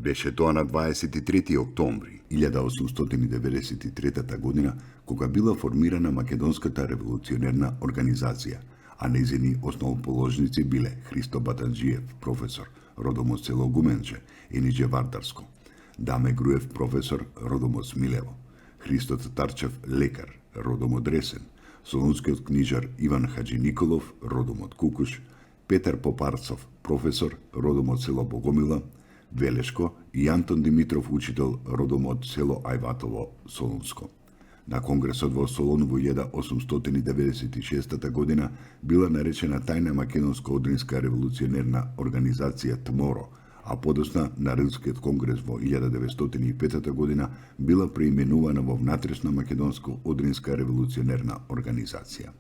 Беше тоа на 23 октомври 1893 година кога била формирана Македонската револуционерна организација, а нејзини основоположници биле Христо Батанџиев, професор, родом од село Гуменче, Ениџе Вардарско, Даме Груев, професор, родом од Смилево, Христо Татарчев, лекар, родом од Ресен, солунскиот книжар Иван Хаџи Николов, родом од Кукуш, Петар Попарцов, професор, родом од село Богомила, Велешко и Антон Димитров, учител, родом од село Ајватово, Солунско. На конгресот во Солун во 1896 година била наречена Тајна македонско-одринска револуционерна организација ТМОРО, а подосна на Рилскиот конгрес во 1905 година била преименувана во Внатрешна македонско-одринска револуционерна организација.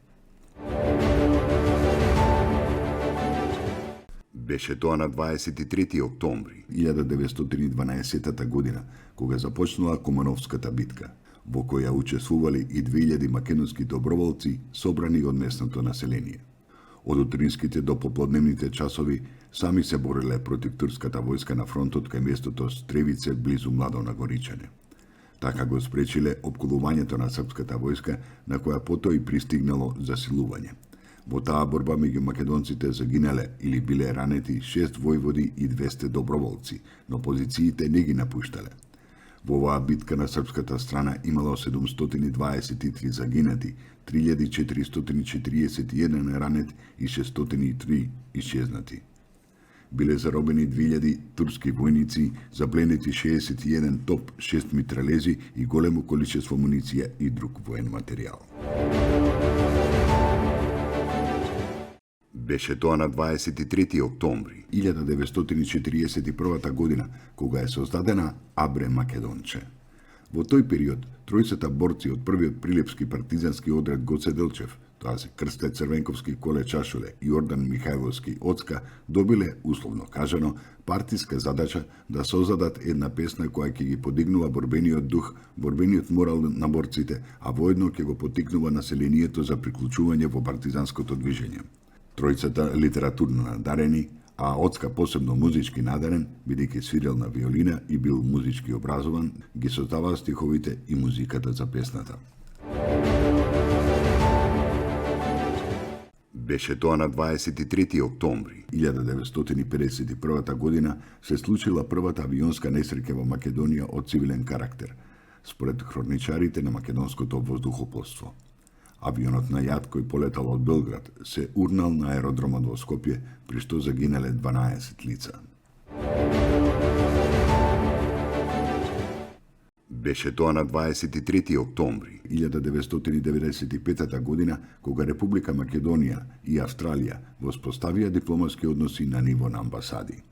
Беше тоа на 23 октомври 1912 година, кога започнала Кумановската битка, во која учествували и 2000 македонски доброволци собрани од местното население. Од утринските до поплодневните часови сами се бореле против турската војска на фронтот кај местото Стревице близу Младо на Горичане. Така го спречиле опколувањето на српската војска, на која потоа и пристигнало засилување. Во таа борба меѓу македонците загинале или биле ранети 6 војводи и 200 доброволци, но позициите не ги напуштале. Во оваа битка на српската страна имало 723 загинати, 3441 ранети и 603 исчезнати. Биле заробени 2000 турски војници, запленети 61 топ, 6 митралези и големо количество муниција и друг воен материјал. Беше тоа на 23 октомври 1941 година, кога е создадена Абре Македонче. Во тој период, тројцата борци од првиот прилепски партизански одред Гоце Делчев, тоа се Крсте Црвенковски, Коле Чашуле и Ордан Михајловски Оцка, добиле, условно кажано, партиска задача да создадат една песна која ќе ги подигнува борбениот дух, борбениот морал на борците, а воедно ќе го потикнува населението за приклучување во партизанското движење. Тројцата литературно надарени, а Оцка посебно музички надарен, бидејќи свирел на виолина и бил музички образован, ги создаваа стиховите и музиката за песната. Беше тоа на 23 октомври 1951 година се случила првата авионска несреќа во Македонија од цивилен карактер, според хроничарите на македонското воздухопловство. Авионот на јат кој полетал од Белград се урнал на аеродромот во Скопје, при што загинале 12 лица. Беше тоа на 23 октомври 1995 година, кога Република Македонија и Австралија воспоставија дипломатски односи на ниво на амбасади.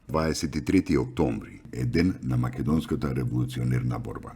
23 октомври е ден на македонската револуционерна борба.